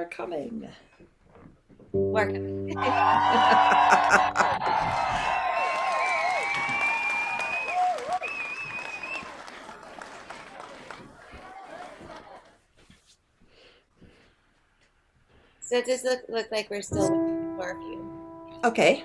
are coming. We're coming. So it does look like we're still waiting for a few. Okay.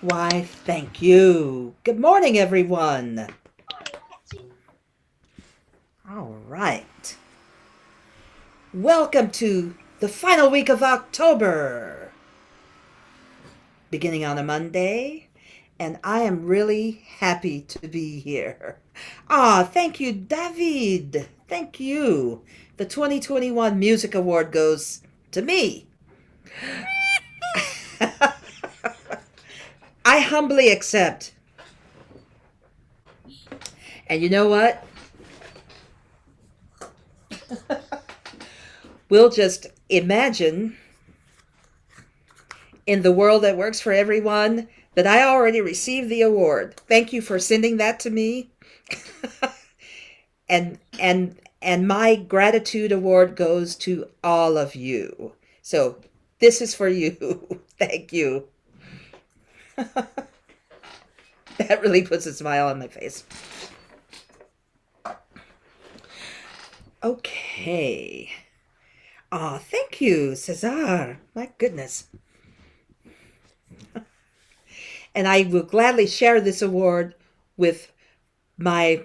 Why, thank you. Good morning, everyone. All right. Welcome to the final week of October, beginning on a Monday, and I am really happy to be here. Thank you, David. Thank you. The 2021 Music Award goes to me. I humbly accept. And you know what? We'll just imagine in the world that works for everyone that I already received the award. Thank you for sending that to me. and my gratitude award goes to all of you. So this is for you. Thank you. That really puts a smile on my face. Okay. Thank you, Cesar. My goodness. And I will gladly share this award with my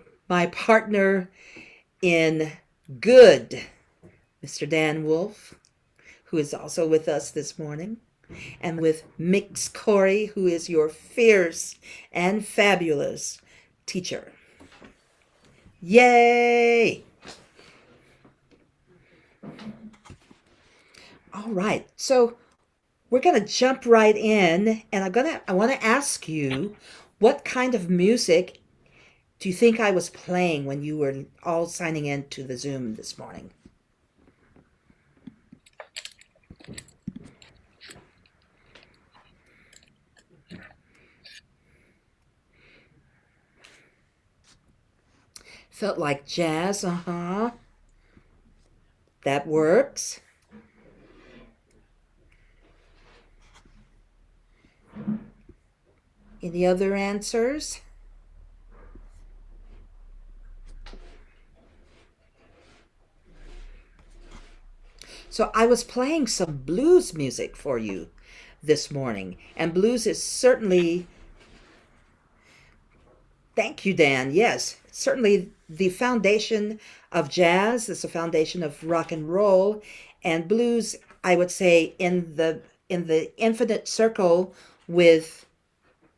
partner in good, Mr. Dan Wolf, who is also with us this morning, and with Mix Cory, who is your fierce and fabulous teacher. Yay! All right, so we're gonna jump right in, and I want to ask you, what kind of music do you think I was playing when you were all signing in to the Zoom this morning? Felt like jazz, uh-huh. That works. Any other answers? So I was playing some blues music for you this morning, and blues is certainly, thank you, Dan. Yes, certainly the foundation of jazz. It's the foundation of rock and roll, and blues. I would say in the infinite circle with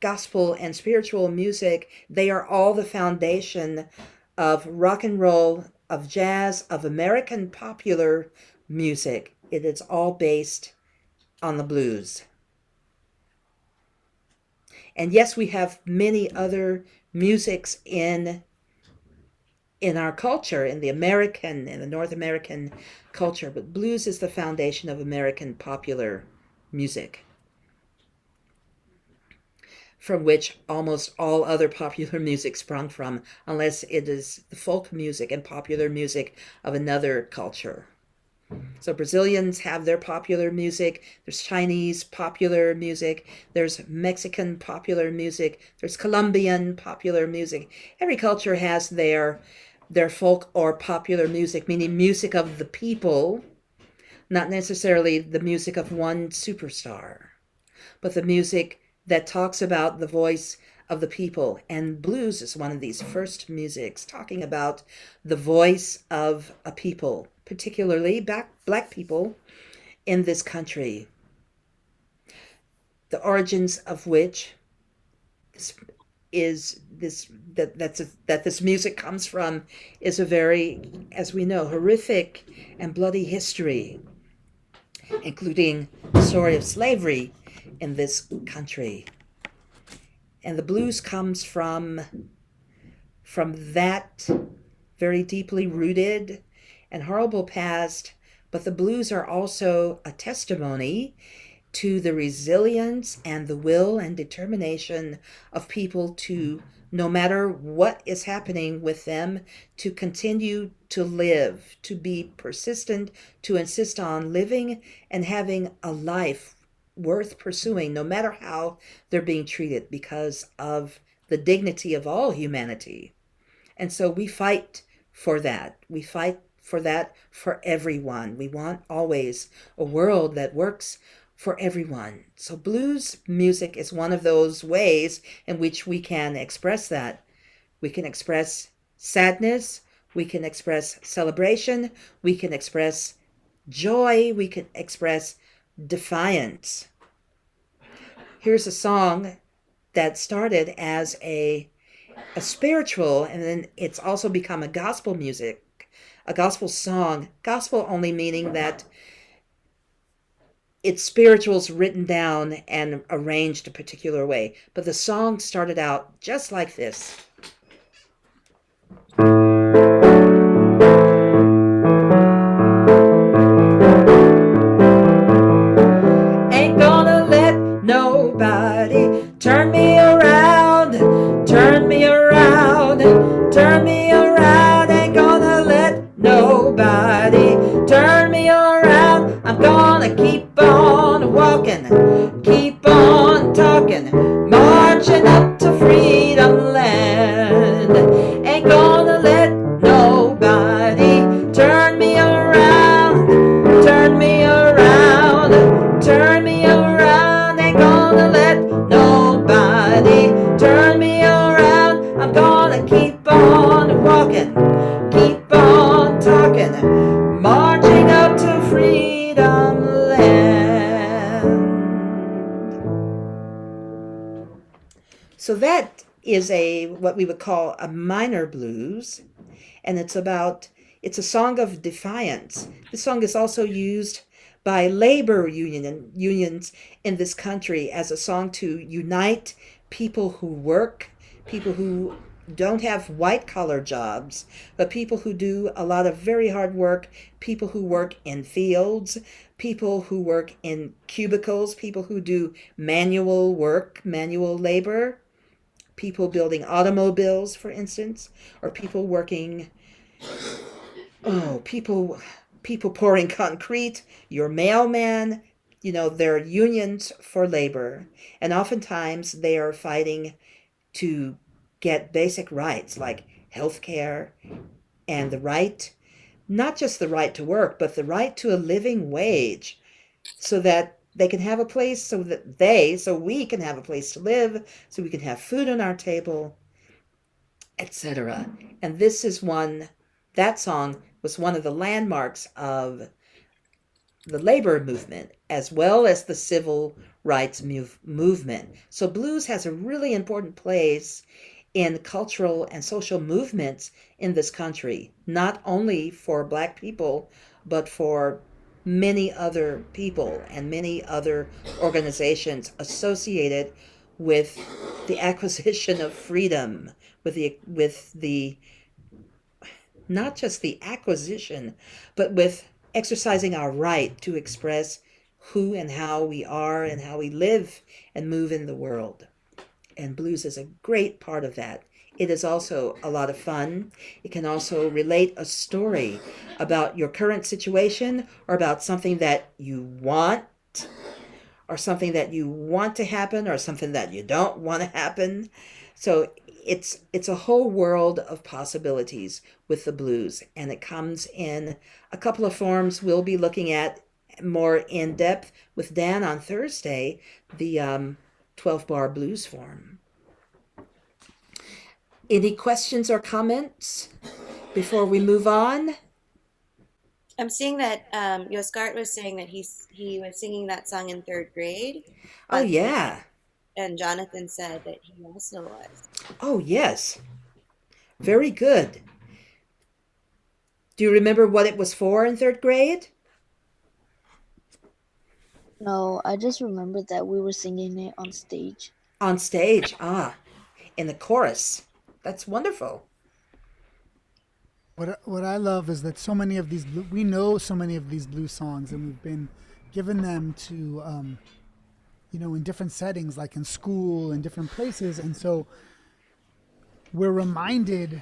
gospel and spiritual music, they are all the foundation of rock and roll, of jazz, of American popular music. It is all based on the blues. And yes, we have many other musics in our culture, in the North American culture, but blues is the foundation of American popular music, from which almost all other popular music sprung from, unless it is the folk music and popular music of another culture. So Brazilians have their popular music, there's Chinese popular music, there's Mexican popular music, there's Colombian popular music. Every culture has their folk or popular music, meaning music of the people, not necessarily the music of one superstar, but the music that talks about the voice of the people. And blues is one of these first musics talking about the voice of a people, particularly black people in this country, the origins of which this is this that this music comes from is a very, as we know, horrific and bloody history, including the story of slavery in this country. And the blues comes from that very deeply rooted and horrible past, but the blues are also a testimony to the resilience and the will and determination of people to, no matter what is happening with them, to continue to live, to be persistent, to insist on living and having a life worth pursuing, no matter how they're being treated, because of the dignity of all humanity. And so we fight for that. We fight for that for everyone. We want always a world that works for everyone. So blues music is one of those ways in which we can express that. We can express sadness, we can express celebration, we can express joy, we can express defiance. Here's a song that started as a spiritual, and then it's also become a gospel music, a gospel song. Gospel only meaning that it's spirituals written down and arranged a particular way. But the song started out just like this. Ain't gonna let nobody turn me around, turn me around, turn me around. Ain't gonna let nobody turn me around. I'm gonna keep on walking, keep on talking, marching up to freedom land. Ain't gonna let nobody turn me around, turn me around, turn me around. Ain't gonna let nobody turn me around. I'm gonna keep on walking, keep on talking, marching up to freedom land. So that is what we would call a minor blues, and it's a song of defiance. This song is also used by labor unions in this country as a song to unite people who work, people who don't have white collar jobs, but people who do a lot of very hard work, people who work in fields, people who work in cubicles, people who do manual work, manual labor, people building automobiles, for instance, or people working, people pouring concrete, your mailman. They're unions for labor, and oftentimes they are fighting to get basic rights like health care and the right, not just the right to work, but the right to a living wage, so that they can have a place, so we can have a place to live, so we can have food on our table, etc. And that song was one of the landmarks of the labor movement as well as the civil rights movement. So blues has a really important place in cultural and social movements in this country, not only for Black people, but for many other people and many other organizations associated with the acquisition of freedom, with the not just the acquisition, but with exercising our right to express who and how we are and how we live and move in the world. And blues is a great part of that. It is also a lot of fun. It can also relate a story about your current situation, or about something that you want, or something that you want to happen, or something that you don't want to happen. So it's a whole world of possibilities with the blues, and it comes in a couple of forms we'll be looking at more in depth with Dan on Thursday, the 12-bar blues form. Any questions or comments before we move on? I'm seeing that Yoskart was saying that he was singing that song in third grade. Oh, yeah. And Jonathan said that he also was. Oh, yes. Very good. Do you remember what it was for in third grade? No, I just remembered that we were singing it on stage. On stage, in the chorus. That's wonderful. What I love is that so many of these we know so many of these blues songs, and we've been given them to in different settings, like in school and different places, and so we're reminded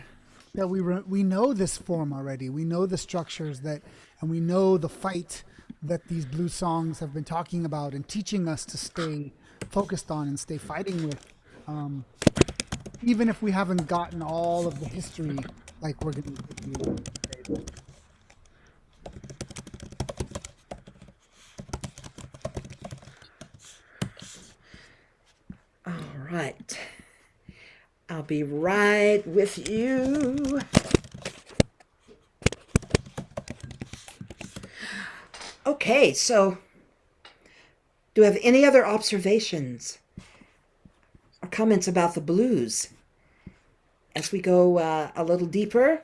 that we know this form already. We know the structures and we know the fight that these blues songs have been talking about and teaching us to stay focused on and stay fighting with, even if we haven't gotten all of the history like we're going to do today. right. I'll be right with you. Okay, so do you have any other observations or comments about the blues as we go a little deeper?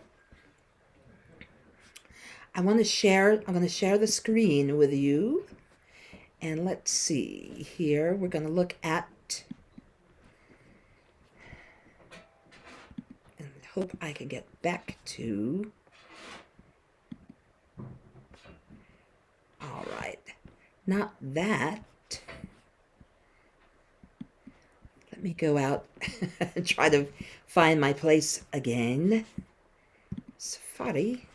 I'm going to share the screen with you. And let's see here. We're going to look at, and hope I can get back to, all right, not that. Let me go out and try to find my place again. Safari.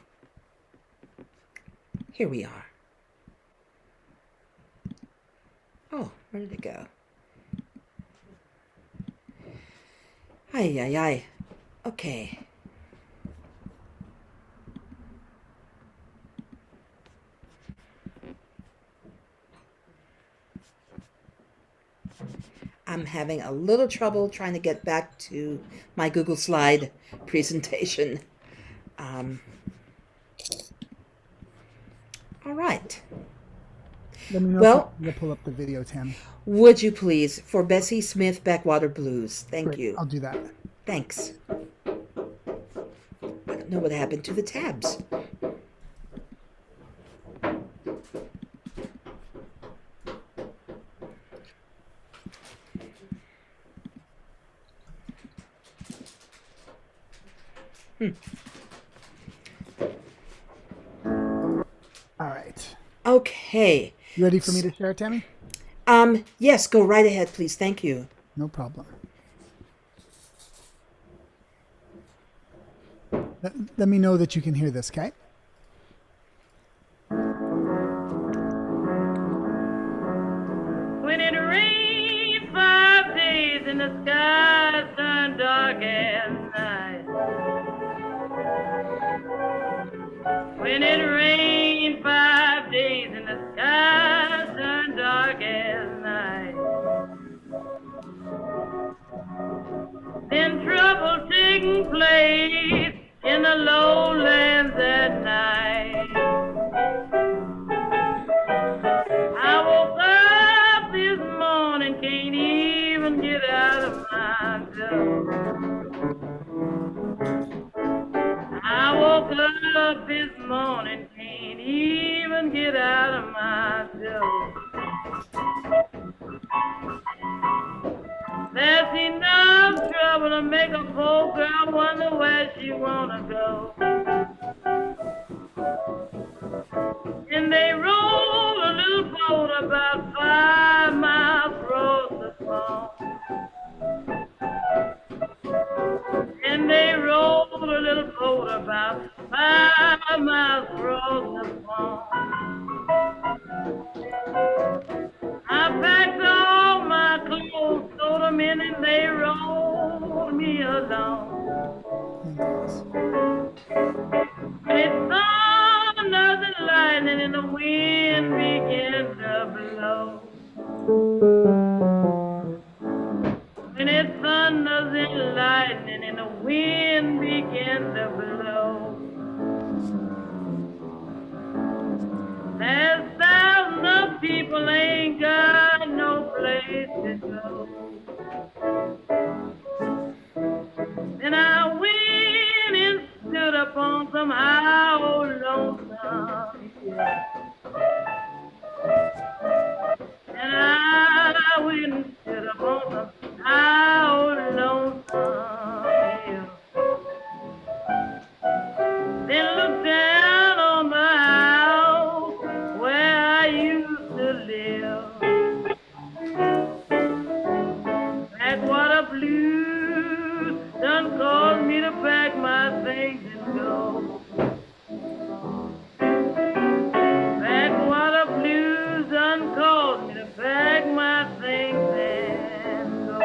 Here we are. Oh, where did it go? Ay, ay, ay. Okay. I'm having a little trouble trying to get back to my Google Slide presentation. All right. Let me know Well, if you pull up the video, Tammy. would you please, for Bessie Smith, Backwater Blues? Thank Great, you. I'll do that. Thanks. I don't know what happened to the tabs. All right. Okay. You ready for me to share, Tammy? Yes, go right ahead, please. Thank you. No problem. Let me know that you can hear this, okay? When it rained 5 days and the sky turned dark as night. When it rained 5 days and the sky turned dark as night. Then trouble taking place in the lowlands at night. I woke up this morning, can't even get out of my bed. I woke up this morning, can't even get out of my bed. There's enough trouble to make a poor girl wonder where she wanna go. And they rowed a little boat about 5 miles across the pond. And they rowed a little boat about 5 miles across the pond. I packed all my clothes, threw them in, and they rolled me along. And it thundered and lightning, and the wind began to blow. When it thunders and lightning, and the wind began to blow. There's thousands of people ain't got no place to go. And I went and stood upon some high old lonesome hill. And I went and stood upon some high old lonesome hill. Then looked down on my house where I used to live. Backwater Blues done caused me to pack my things and go. Backwater Blues done caused me to pack my things and go.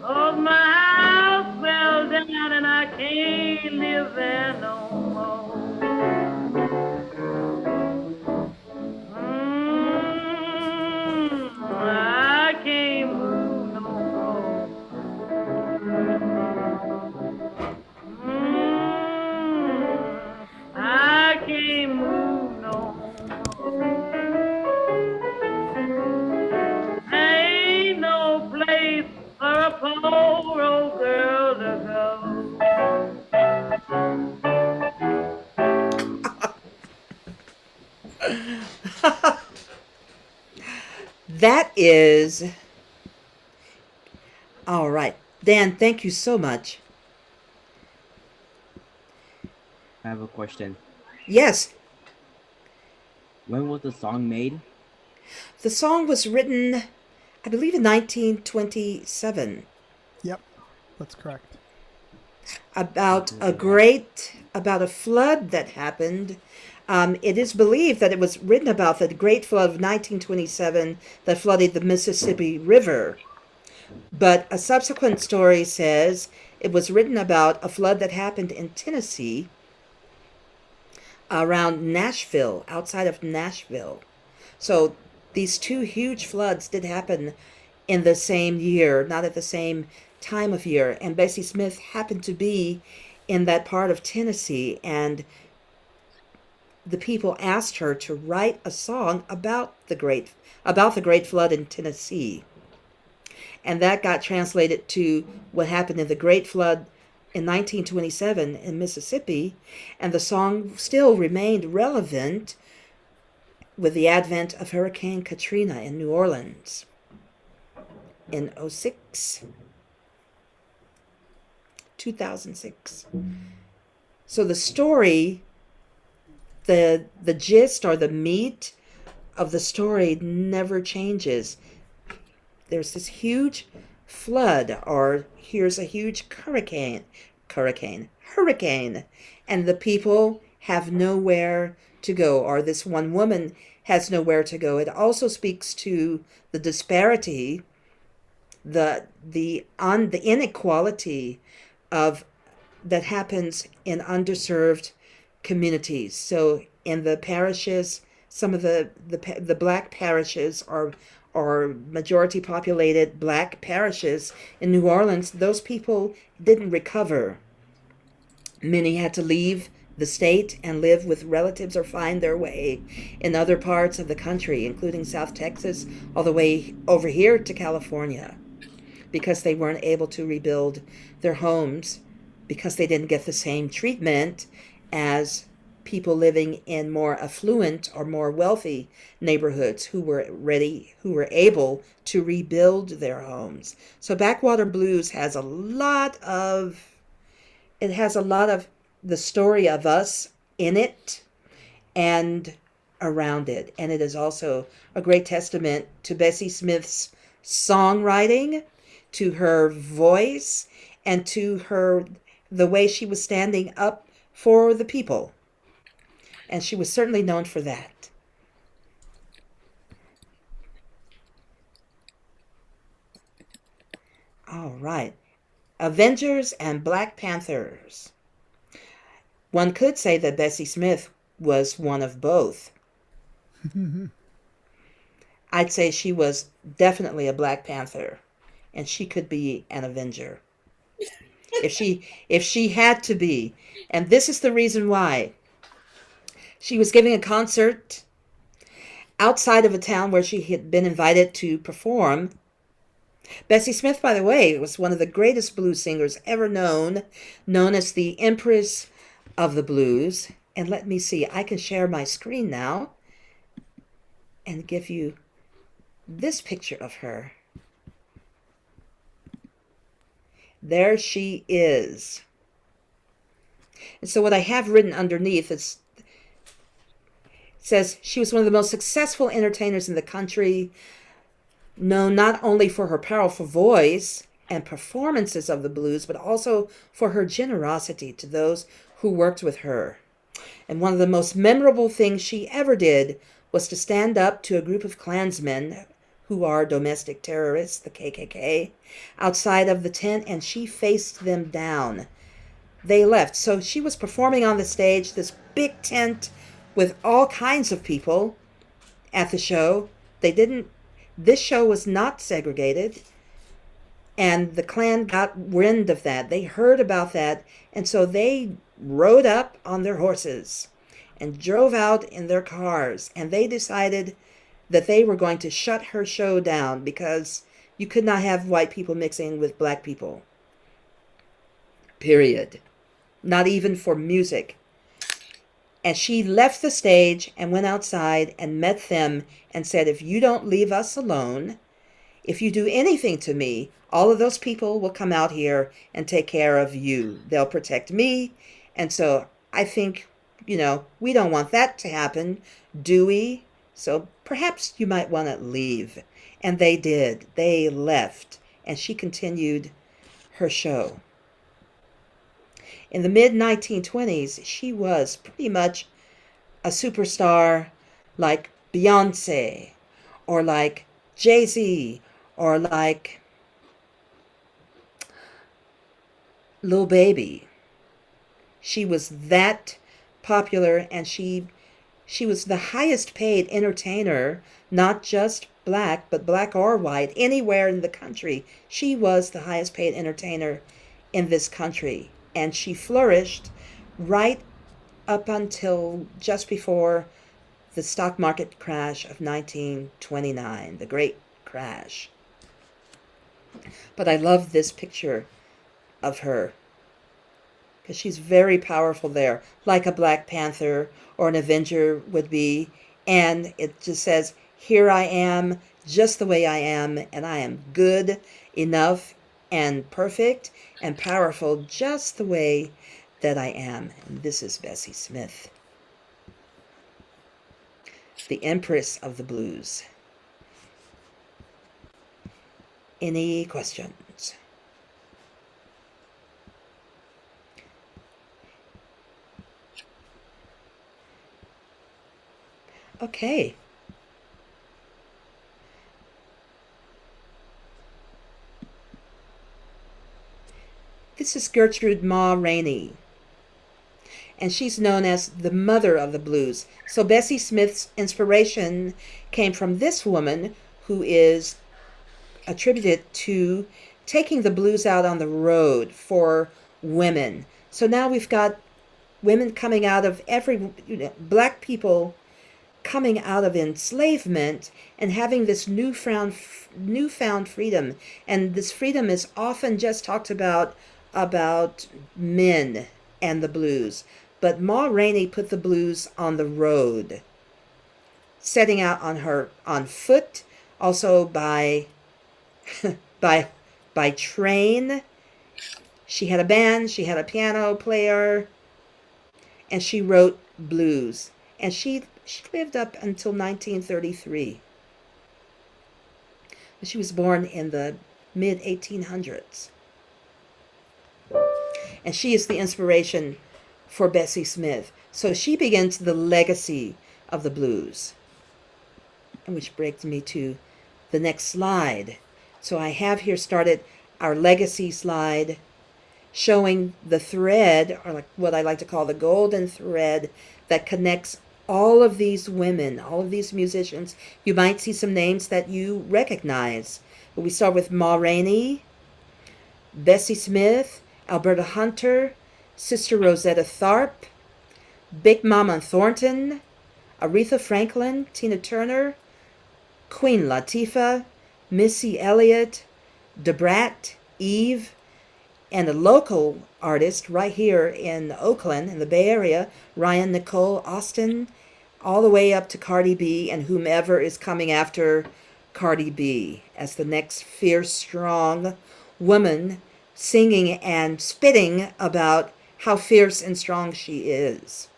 'Cause my house fell down and I can't live there no more. I That is all right. Dan, thank you so much. I have a question. Yes, When was the song made? the song was written, I believe, in 1927 Yep, that's correct. about about a flood that happened. It is believed that it was written about the great flood of 1927 that flooded the Mississippi River. But a subsequent story says it was written about a flood that happened in Tennessee around Nashville, outside of Nashville. So these two huge floods did happen in the same year, not at the same time of year. And Bessie Smith happened to be in that part of Tennessee, and the people asked her to write a song about the great flood in Tennessee. And that got translated to what happened in the Great Flood in 1927 in Mississippi, and the song still remained relevant with the advent of Hurricane Katrina in New Orleans in 2006. So the story, the gist or the meat of the story never changes. There's this huge flood, or here's a huge hurricane, and the people have nowhere to go, or this one woman has nowhere to go. It also speaks to the disparity, the inequality of that happens in underserved communities. So in the parishes, some of the black parishes are majority populated black parishes in New Orleans. Those people didn't recover. Many had to leave the state and live with relatives or find their way in other parts of the country, including South Texas, all the way over here to California, because they weren't able to rebuild their homes, because they didn't get the same treatment as people living in more affluent or more wealthy neighborhoods who were able to rebuild their homes. So Backwater Blues has a lot of the story of us in it and around it. And it is also a great testament to Bessie Smith's songwriting, to her voice, and to the way she was standing up for the people. And she was certainly known for that. All right. Avengers and Black Panthers. One could say that Bessie Smith was one of both. I'd say she was definitely a Black Panther, and she could be an Avenger. If she had to be. And this is the reason why. She was giving a concert outside of a town where she had been invited to perform. Bessie Smith, by the way, was one of the greatest blues singers ever known as the Empress of the Blues. And let me see, I can share my screen now and give you this picture of her. There she is. And so what I have written underneath says she was one of the most successful entertainers in the country, known not only for her powerful voice and performances of the blues, but also for her generosity to those who worked with her. And one of the most memorable things she ever did was to stand up to a group of Klansmen, who are domestic terrorists, the KKK, outside of the tent, and she faced them down. They left. So she was performing on the stage, this big tent with all kinds of people at the show. This show was not segregated, and the Klan got wind of that. They heard about that, and so they rode up on their horses and drove out in their cars, and they decided that they were going to shut her show down because you could not have white people mixing with black people. Period. Not even for music. And she left the stage and went outside and met them and said, if you don't leave us alone, if you do anything to me, all of those people will come out here and take care of you. They'll protect me. And so I think, we don't want that to happen, do we? So perhaps you might want to leave. And they did. They left. And she continued her show. In the mid-1920s, she was pretty much a superstar like Beyonce or like Jay-Z or like Lil Baby. She was that popular, and she was the highest paid entertainer, not just black, but black or white, anywhere in the country. She was the highest paid entertainer in this country, and she flourished right up until just before the stock market crash of 1929, the great crash. But I love this picture of her because she's very powerful there, like a Black Panther or an Avenger would be. And it just says, here I am, just the way I am, and I am good enough and perfect and powerful just the way that I am. And this is Bessie Smith, the Empress of the Blues. Any questions? Okay. This is Gertrude Ma Rainey, and she's known as the mother of the blues. So Bessie Smith's inspiration came from this woman who is attributed to taking the blues out on the road for women. So now we've got women coming out of black people coming out of enslavement and having this newfound freedom. And this freedom is often just talked about men and the blues. But Ma Rainey put the blues on the road, setting out on foot, also by train. She had a band, she had a piano player, and she wrote blues. And she lived up until 1933. She was born in the mid-1800s. And she is the inspiration for Bessie Smith. So she begins the legacy of the blues. And which brings me to the next slide. So I have here started our legacy slide, showing the thread, or like what I like to call the golden thread, that connects all of these women, all of these musicians. You might see some names that you recognize. But we start with Ma Rainey, Bessie Smith, Alberta Hunter, Sister Rosetta Tharpe, Big Mama Thornton, Aretha Franklin, Tina Turner, Queen Latifah, Missy Elliott, Debrat, Eve, and a local artist right here in Oakland, in the Bay Area, Ryan Nicole Austin, all the way up to Cardi B and whomever is coming after Cardi B as the next fierce, strong woman singing and spitting about how fierce and strong she is.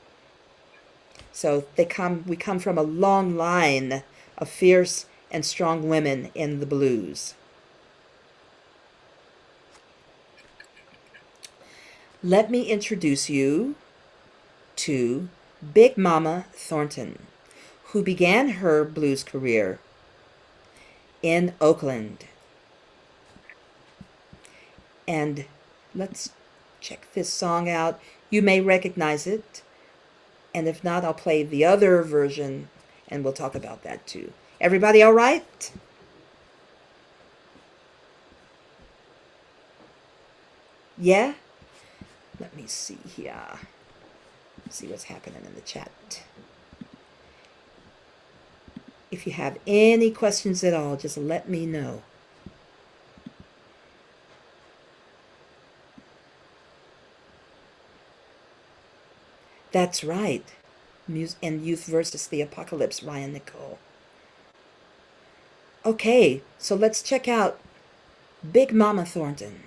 So we come from a long line of fierce and strong women in the blues. Let me introduce you to Big Mama Thornton, who began her blues career in Oakland. And let's check this song out. You may recognize it. And if not, I'll play the other version and we'll talk about that too. Everybody all right? Yeah? Let me see here. See what's happening in the chat. If you have any questions at all, just let me know. That's right. and Youth versus the Apocalypse, Ryan Nicole. Okay, so let's check out Big Mama Thornton.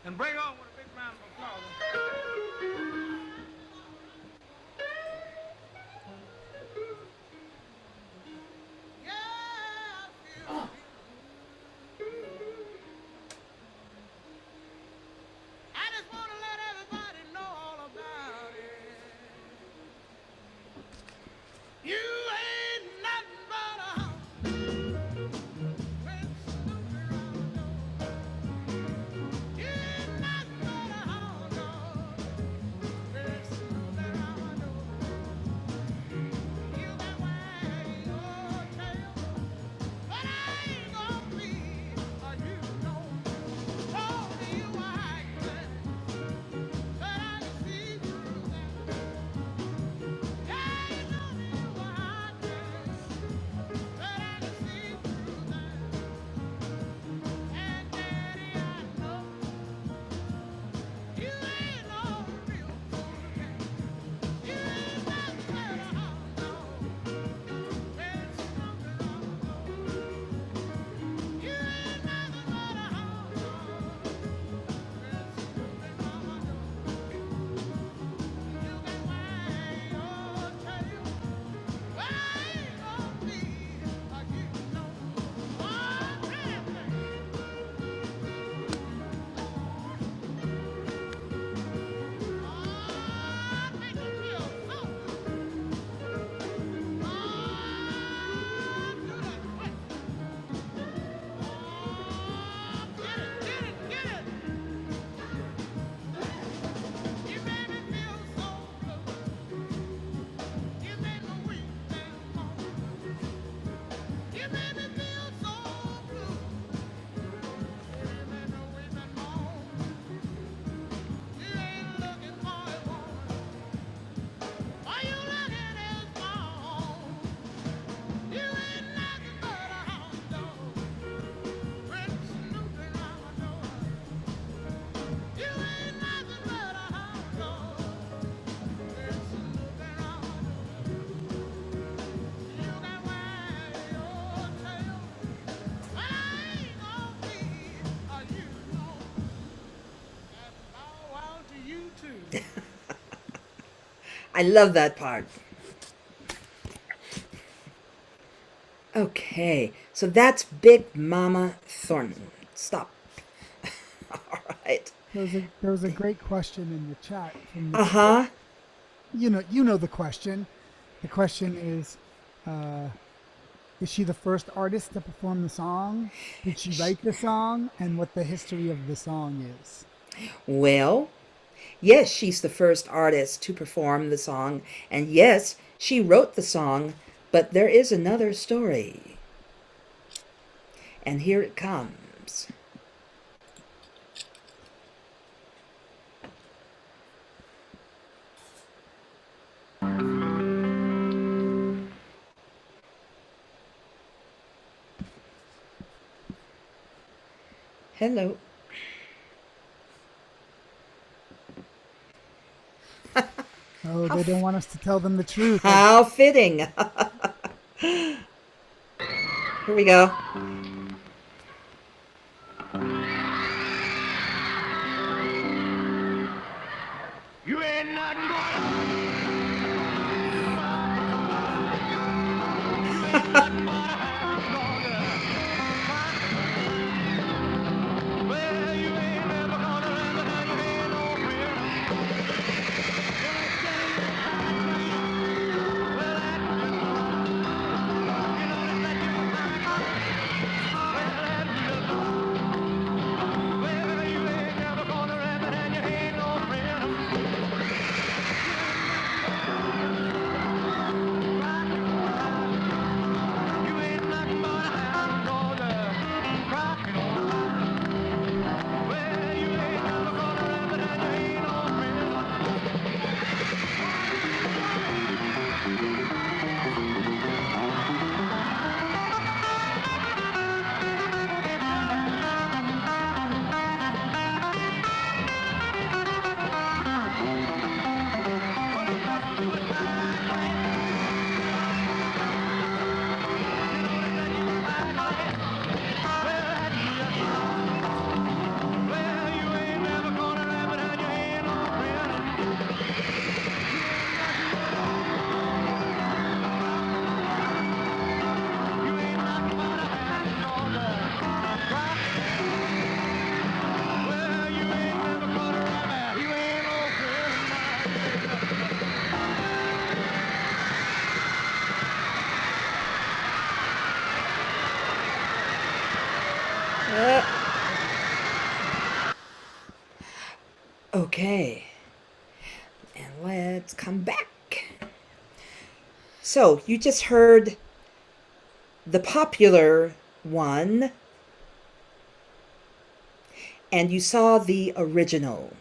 And bring on with a big round of applause. I just want to let everybody know all about it. You ain't nothing but a hound. You ain't nothing but a hound dog. Very smooth around the door. You can wag your tail, but I ain't gonna be a you know. Told you I can, but I can see through that. Yeah, you know you I can, but I can see through that. And Daddy, I know you ain't no real fool cat. You ain't nothing but a hound dog. Very smooth around the door. You ain't nothing but a hound dog. Very smooth around the door. You can wag your tail, but I ain't gonna be a you know. Oh, Tammy. Oh, make me feel so good. Oh, do that quick. Oh, get it, get it, get it. You made me feel so blue. You made me weep and moan. You made me feel so blue. You made me weep and moan. You ain't looking for a woman. Are you looking at phone? You ain't nothing but a hound dog. Pretty snooping on my door. You ain't nothing but a hound dog. Pretty snooping on my door. You can wag your tail, but I ain't gonna be a you know. And bow wow to you too. I love that part. Okay, so that's Big Mama Thornton. Stop. All right. There was a great question in the chat from the Uh-huh. you know the question. The question is she the first artist to perform the song? Did she write the song? And what the history of the song is? Well, yes, she's the first artist to perform the song, and yes, she wrote the song, but there is another story. And here it comes. Hello. Oh, they don't want us to tell them the truth. How fitting. Here we go. You ain't nothing but well, you ain't never gonna learn to hang your head no friend. Okay. And let's come back. So, you just heard the popular one, and you saw the original.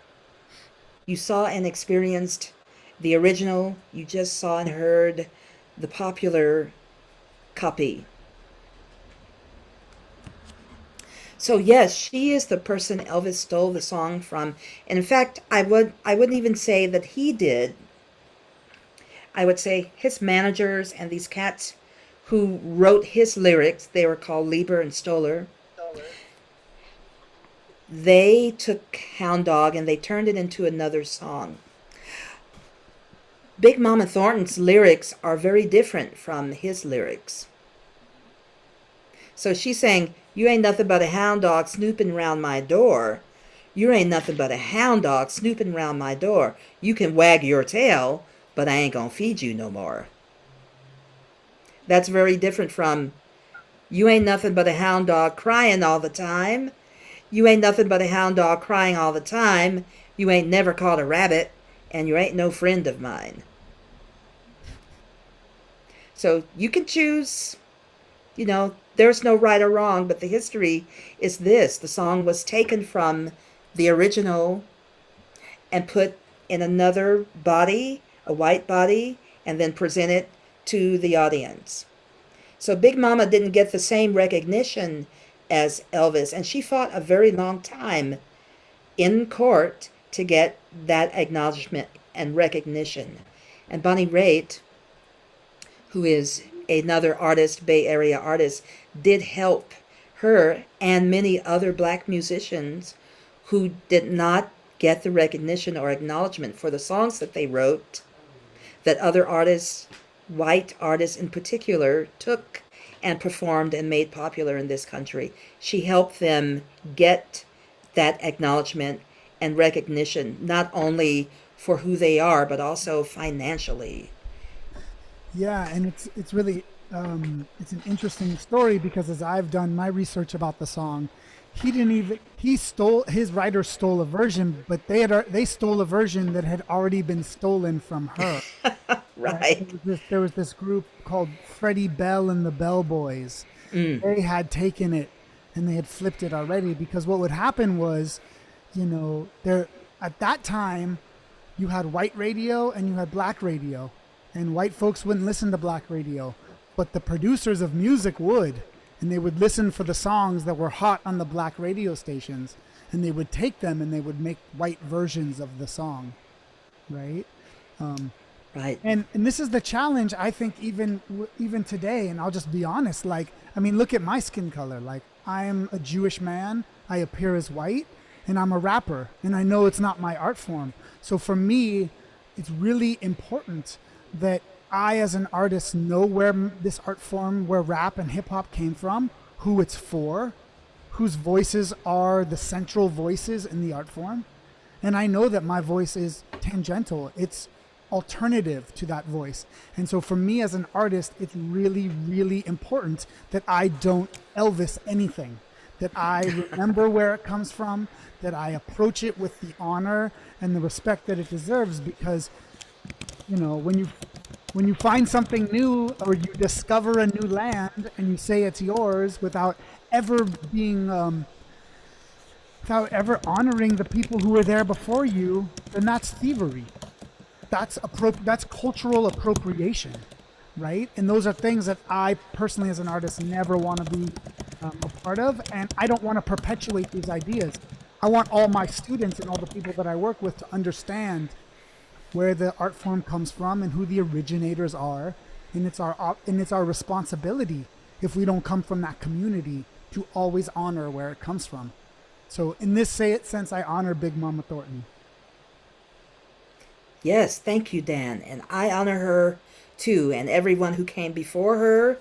You saw and experienced the original. You just saw and heard the popular copy. So yes, she is the person Elvis stole the song from. And in fact, I wouldn't even say that he did. I would say his managers and these cats who wrote his lyrics, they were called Lieber and Stoller. They took Hound Dog and they turned it into another song. Big Mama Thornton's lyrics are very different from his lyrics. So she's saying, you ain't nothing but a hound dog snooping round my door. You ain't nothing but a hound dog snooping round my door. You can wag your tail, but I ain't gonna feed you no more. That's very different from, you ain't nothing but a hound dog crying all the time. You ain't nothing but a hound dog crying all the time. You ain't never caught a rabbit, and you ain't no friend of mine. So you can choose, there's no right or wrong, but the history is this. The song was taken from the original and put in another body, a white body, and then presented to the audience. So Big Mama didn't get the same recognition as Elvis, and she fought a very long time in court to get that acknowledgement and recognition. And Bonnie Raitt, who is another artist, Bay Area artist, did help her and many other black musicians who did not get the recognition or acknowledgement for the songs that they wrote, that other artists, white artists in particular, took and performed and made popular in this country. She helped them get that acknowledgement and recognition, not only for who they are, but also financially. Yeah, and it's really it's an interesting story because as I've done my research about the song, his writer stole a version, but they stole a version that had already been stolen from her. Right. There was this group called Freddie Bell and the Bell Boys. They had taken it and they had flipped it already, because what would happen was, there at that time you had white radio and you had black radio, and white folks wouldn't listen to black radio, but the producers of music would, and they would listen for the songs that were hot on the black radio stations, and they would take them and they would make white versions of the song, right? Right. And this is the challenge, I think, even today. And I'll just be honest. Look at my skin color. I am a Jewish man. I appear as white, and I'm a rapper. And I know it's not my art form. So for me, it's really important that I, as an artist, know where this art form, where rap and hip hop came from, who it's for, whose voices are the central voices in the art form. And I know that my voice is tangential. It's alternative to that voice. And so for me as an artist, it's really, really important that I don't Elvis anything, that I remember where it comes from, that I approach it with the honor and the respect that it deserves, because, when you find something new or you discover a new land and you say it's yours without ever being, without ever honoring the people who were there before you, then that's thievery. That's cultural appropriation, right? And those are things that I personally, as an artist, never want to be a part of. And I don't want to perpetuate these ideas. I want all my students and all the people that I work with to understand where the art form comes from and who the originators are. And it's our responsibility, if we don't come from that community, to always honor where it comes from. So in this sense, I honor Big Mama Thornton. Yes, thank you, Dan. And I honor her too, and everyone who came before her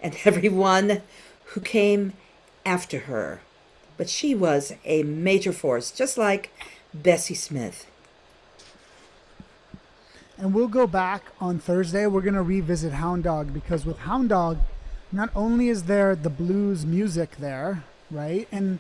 and everyone who came after her. But she was a major force, just like Bessie Smith. And we'll go back on Thursday. We're going to revisit Hound Dog, because with Hound Dog, not only is there the blues music there, right? And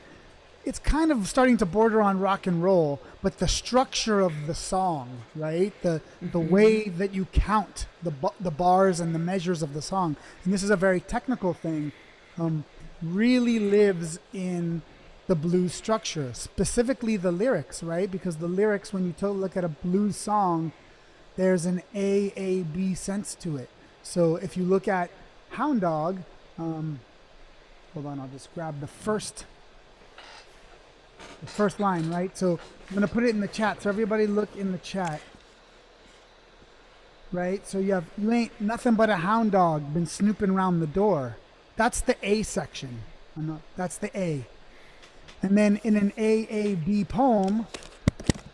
it's kind of starting to border on rock and roll, but the structure of the song, right? The way that you count the bars and the measures of the song, and this is a very technical thing, really lives in the blues structure, specifically the lyrics, right? Because the lyrics, when you look at a blues song, there's an A-B sense to it. So if you look at Hound Dog, hold on, I'll just grab the first line, right? So I'm going to put it in the chat. So everybody look in the chat, right? So you ain't nothing but a hound dog been snooping around the door. That's the A section. That's the A. And then in an AAB poem,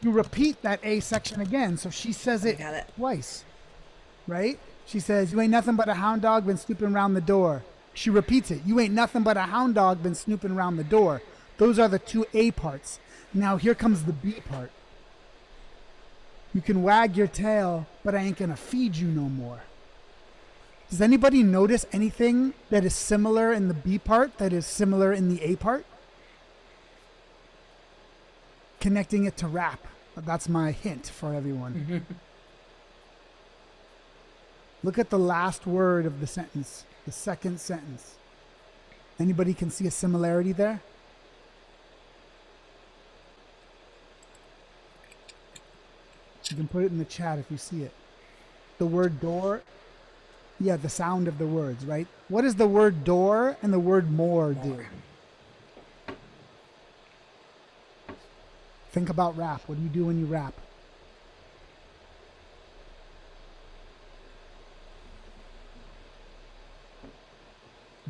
you repeat that A section again. So she says it Got it. twice, right? She says, you ain't nothing but a hound dog been snooping around the door. She repeats it. You ain't nothing but a hound dog been snooping around the door. Those are the two A parts. Now here comes the B part. You can wag your tail, but I ain't gonna feed you no more. Does anybody notice anything that is similar in the B part that is similar in the A part? Connecting it to rap. That's my hint for everyone. Look at the last word of the sentence, the second sentence. Anybody can see a similarity there? You can put it in the chat if you see it. The word door, yeah, the sound of the words, right? What does the word door and the word more do? Think about rap. What do you do when you rap?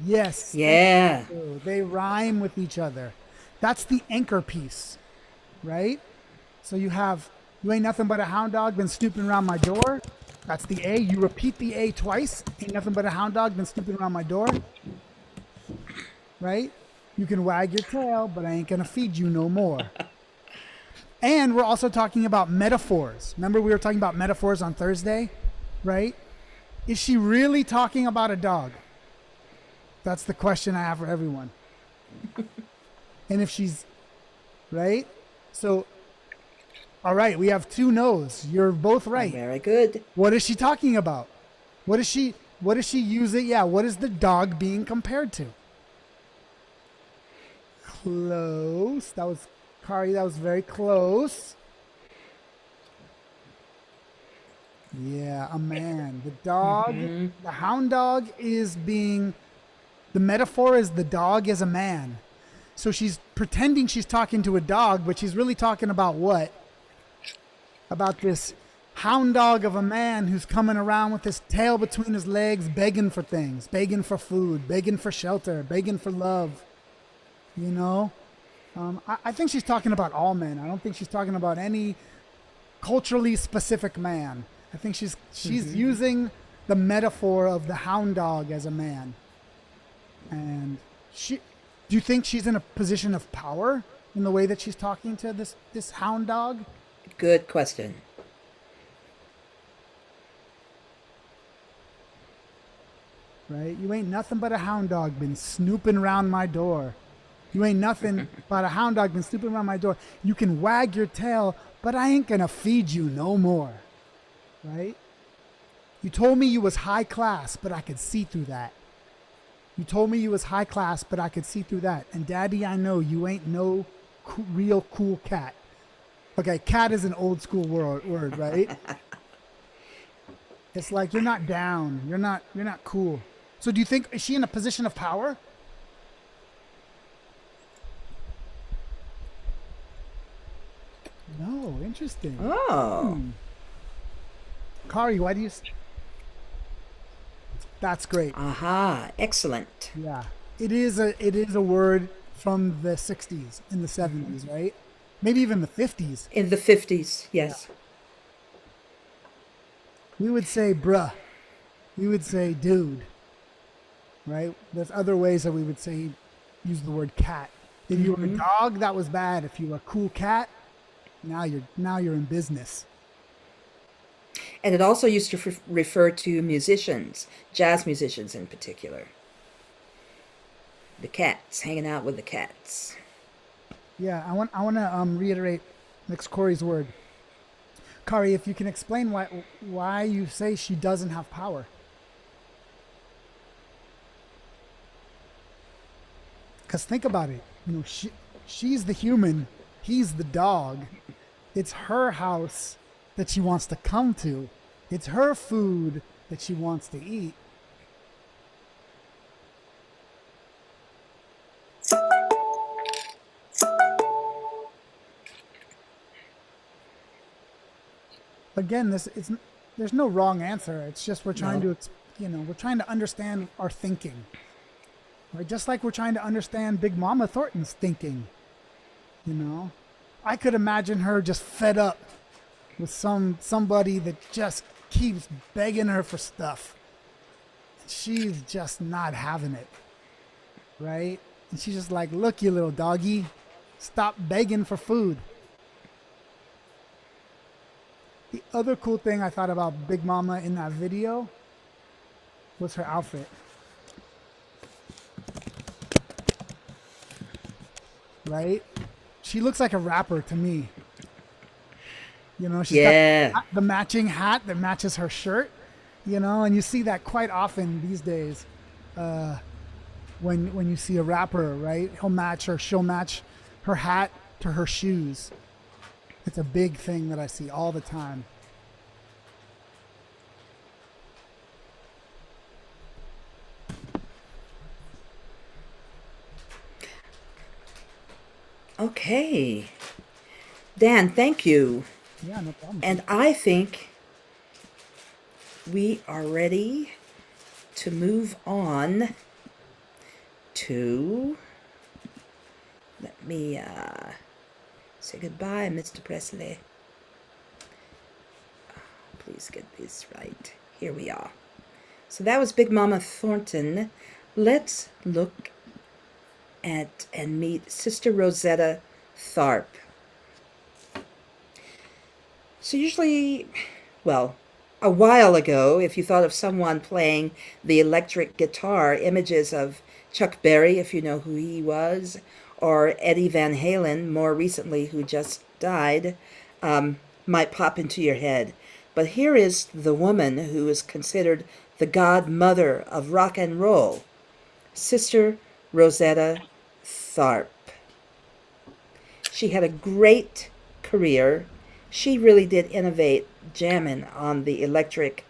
Yes. Yeah. They rhyme with each other. That's the anchor piece, right? So you have, you ain't nothing but a hound dog been snooping around my door. That's the A. You repeat the A twice. Ain't nothing but a hound dog been snooping around my door. Right? You can wag your tail, but I ain't gonna feed you no more. And we're also talking about metaphors. Remember we were talking about metaphors on Thursday, right? Is she really talking about a dog? That's the question I have for everyone. And if she's, right? So, all right, we have two no's. You're both right. Very good. What is she talking about? What is she using? Yeah, what is the dog being compared to? Close. That was, Cory, that was very close. Yeah, a man. The dog, the hound dog is being, the metaphor is the dog is a man. So she's pretending she's talking to a dog, but she's really talking about what? About this hound dog of a man who's coming around with his tail between his legs, begging for things, begging for food, begging for shelter, begging for love. You know? I think she's talking about all men. I don't think she's talking about any culturally specific man. I think she's using the metaphor of the hound dog as a man. And do you think she's in a position of power in the way that she's talking to this hound dog? Good question. Right? You ain't nothing but a hound dog been snooping around my door. You ain't nothing but a hound dog been snooping around my door. You can wag your tail, but I ain't gonna feed you no more. Right? You told me you was high class, but I could see through that. You told me you was high class, but I could see through that. And Daddy, I know you ain't no real cool cat. Okay, cat is an old school word, right? It's like you're not down. You're not cool. So do you think, is she in a position of power? No, interesting. Oh. Cory, why do you... That's great. Aha, excellent. Yeah. It is a word from the 60s and the 70s, right? Maybe even the 50s. In the 50s, yes. We would say bruh. We would say dude. Right? There's other ways that we would say, use the word cat. If you were a dog, that was bad. If you were a cool cat, now you're in business. And it also used to refer to musicians, jazz musicians in particular. The cats, hanging out with the cats. Yeah, I want to reiterate next Cory's word. Cory, if you can explain why you say she doesn't have power. Because think about it. She's the human, he's the dog. It's her house that she wants to come to. It's her food that she wants to eat. Again, there's no wrong answer. It's just we're trying No. we're trying to understand our thinking. Right? Just like we're trying to understand Big Mama Thornton's thinking. I could imagine her just fed up with somebody that just keeps begging her for stuff. She's just not having it. Right? And she's just like, look, you little doggy, stop begging for food. The other cool thing I thought about Big Mama in that video was her outfit. Right? She looks like a rapper to me. She's got the matching hat that matches her shirt, and you see that quite often these days. When you see a rapper, right? She'll match her hat to her shoes. It's a big thing that I see all the time. Okay. Dan, thank you. Yeah, no problem. And I think we are ready to move on to, let me say goodbye, Mr. Presley. Please get this right. Here we are. So that was Big Mama Thornton. Let's look at and meet Sister Rosetta Tharpe. So usually, well, a while ago, if you thought of someone playing the electric guitar, images of Chuck Berry, if you know who he was, or Eddie Van Halen, more recently, who just died, might pop into your head. But here is the woman who is considered the godmother of rock and roll, Sister Rosetta Tharpe. She had a great career. She really did innovate jamming on the electric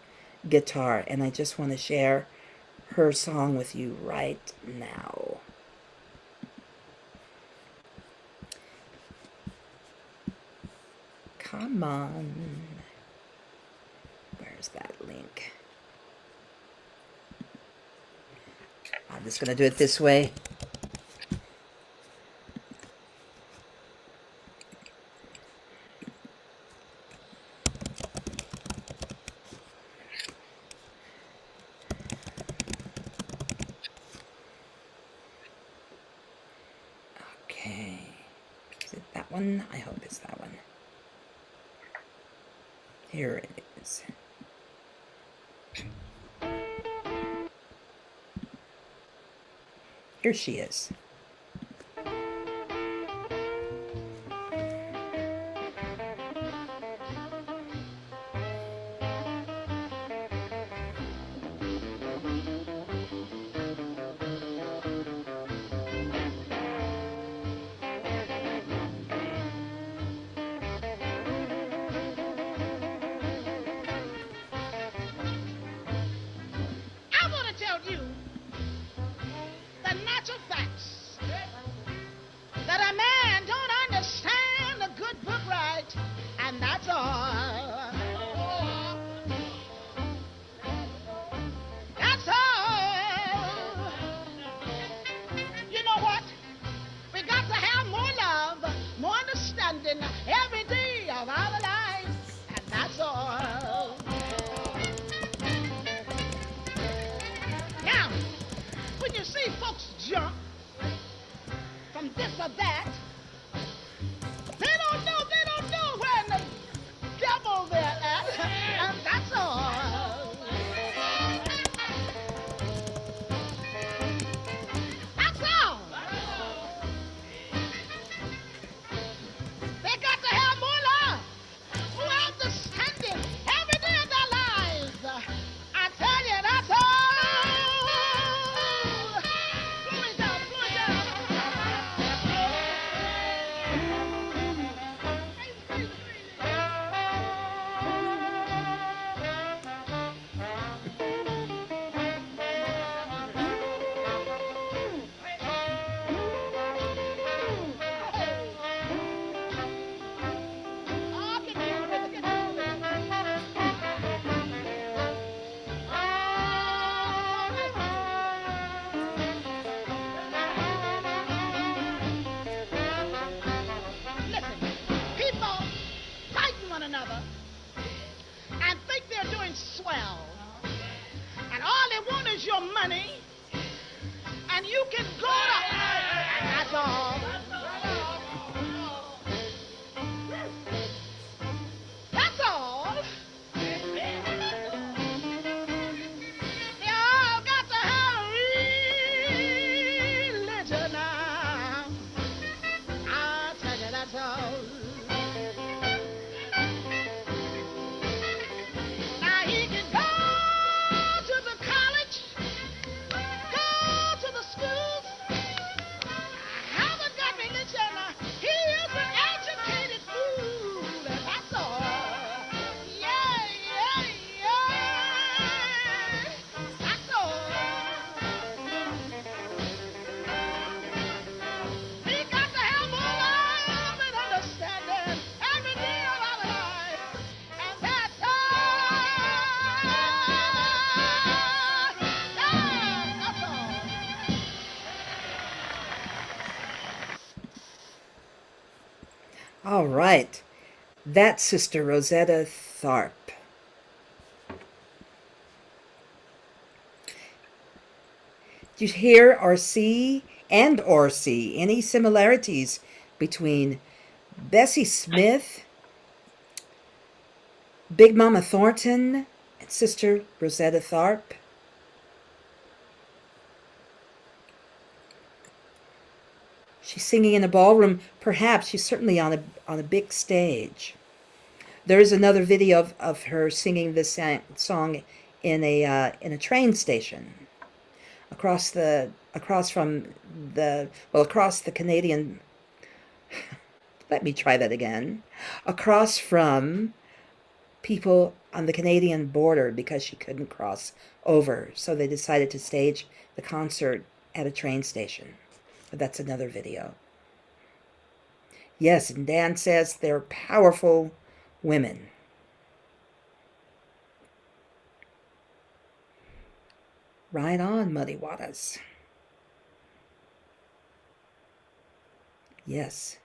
guitar, and I just want to share her song with you right now. Come on. Where's that link? I'm just going to do it this way. Okay. Is it that one? I hope it's that one. Here it is. Here she is. I want to tell you the natural facts Now he can go to the college, go to the schools, have a definition. He is an educated fool, and that's all. Yeah, yeah, yeah. That's all. He got to have more love and understanding every day of our life. And that's all. Yeah, that's all. All right. That's Sister Rosetta Tharpe. Do you hear or see any similarities between Bessie Smith, Big Mama Thornton, and Sister Rosetta Tharpe? She's singing in a ballroom. Perhaps she's certainly on a big stage. There is another video of her singing this song in a train station across the Canadian. Let me try that again. Across from people on the Canadian border, because she couldn't cross over, so they decided to stage the concert at a train station. But that's another video. Yes, and Dan says they're powerful women. Right on, Muddy Waters. Yes.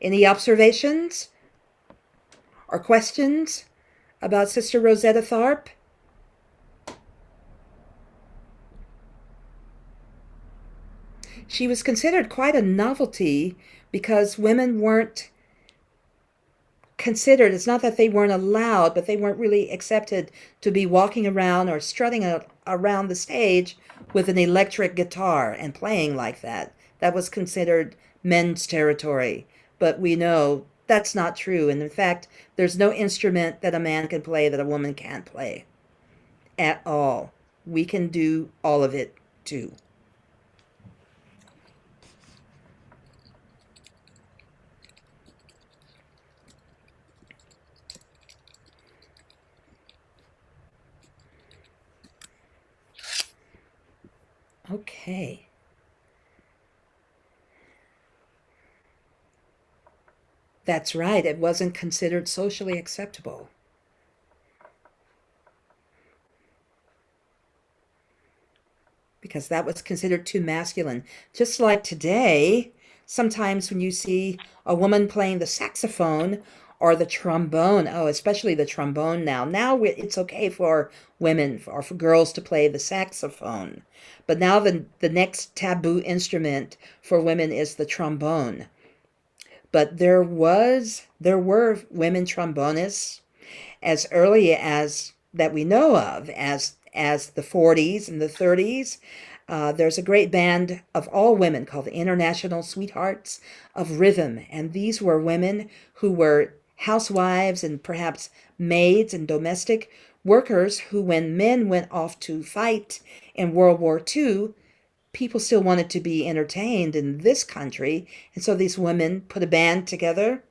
Any observations or questions about Sister Rosetta Tharpe? She was considered quite a novelty because women weren't considered, it's not that they weren't allowed, but they weren't really accepted to be walking around or strutting around the stage with an electric guitar and playing like that. That was considered men's territory. But we know that's not true. And in fact, there's no instrument that a man can play that a woman can't play at all. We can do all of it too. Okay. That's right, it wasn't considered socially acceptable. Because that was considered too masculine. Just like today, sometimes when you see a woman playing the saxophone or the trombone, oh, especially the trombone now. Now it's okay for women or for girls to play the saxophone. But now the next taboo instrument for women is the trombone. But there were women trombonists as early as that we know of, as the 40s and the 30s. There's a great band of all women called the International Sweethearts of Rhythm, and these were women who were housewives and perhaps maids and domestic workers who, when men went off to fight in World War II, people still wanted to be entertained in this country, and so these women put a band together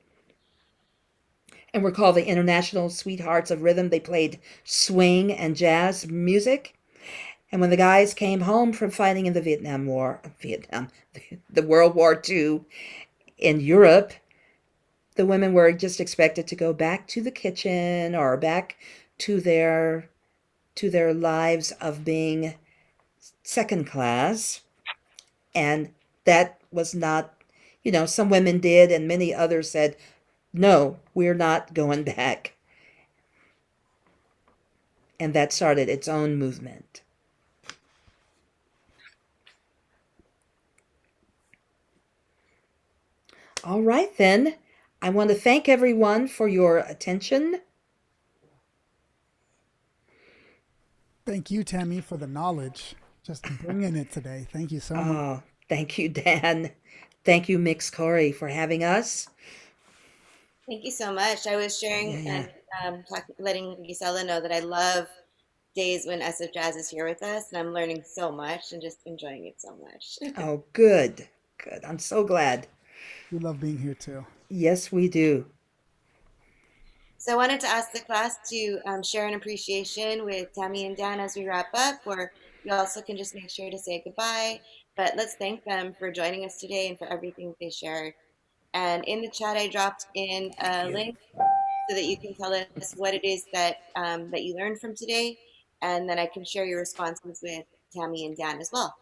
and were called the International Sweethearts of Rhythm. They played swing and jazz music, and when the guys came home from fighting in the World War II in Europe, the women were just expected to go back to the kitchen or back to their lives of being second class. And that was not, some women did, and many others said, no, we're not going back. And that started its own movement. All right, then. I want to thank everyone for your attention. Thank you, Tammy, for the knowledge. Just bringing it today. Thank you so much. Oh, thank you, Dan. Thank you, Mix Cory, for having us. Thank you so much. I was sharing Yeah. and letting Gisela know that I love days when SFJazz is here with us, and I'm learning so much and just enjoying it so much. Oh, good. Good. I'm so glad. We love being here too. Yes, we do. So I wanted to ask the class to share an appreciation with Tammy and Dan as we wrap up, or you also can just make sure to say goodbye. But let's thank them for joining us today and for everything they shared. And in the chat, I dropped in a link so that you can tell us what it is that that you learned from today, and then I can share your responses with Tammy and Dan as well.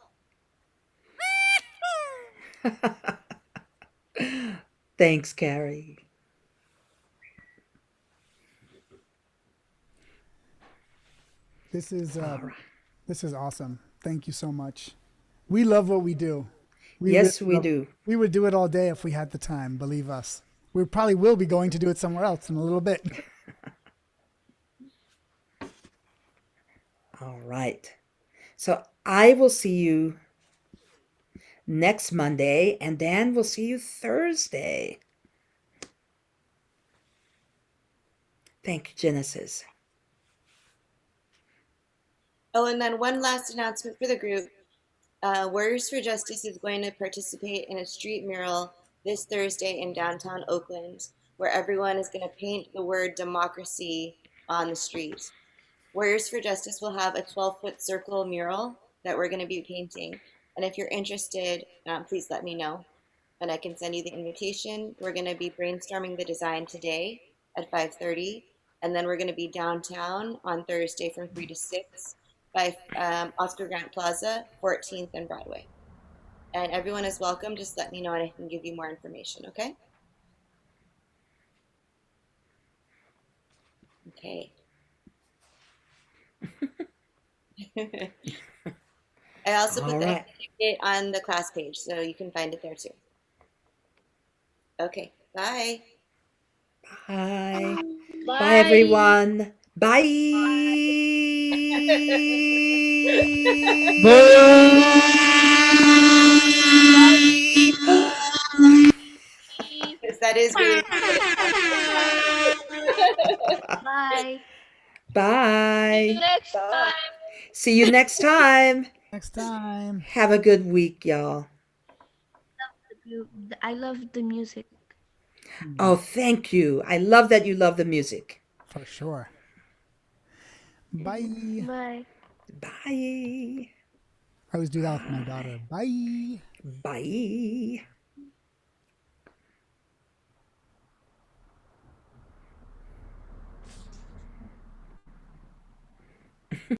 Thanks, Carrie. This is All right. this is awesome. Thank you so much. We love what we do. Yes, really we love- do. We would do it all day if we had the time, believe us. We probably will be going to do it somewhere else in a little bit. All right. So I will see you next Monday, and Dan will see you Thursday. Thank you, Genesis. Oh, and then one last announcement for the group. Warriors for Justice is going to participate in a street mural this Thursday in downtown Oakland, where everyone is going to paint the word democracy on the street. Warriors for Justice will have a 12-foot circle mural that we're going to be painting. And if you're interested, please let me know, and I can send you the invitation. We're going to be brainstorming the design today at 5:30, and then we're going to be downtown on Thursday from 3 to 6 by Oscar Grant Plaza, 14th and Broadway. And everyone is welcome. Just let me know and I can give you more information, okay? Okay. I also put All the right. update on the class page, so you can find it there too. Okay, bye. Bye. Bye. Bye, everyone. Bye. Yes, that is really Bye. See you Bye. next time. See you next time. Next time. Have a good week, y'all. I love the music. Oh, thank you. I love that you love the music. For sure. Bye. Bye. Bye. I always do that with my daughter. Bye. Bye.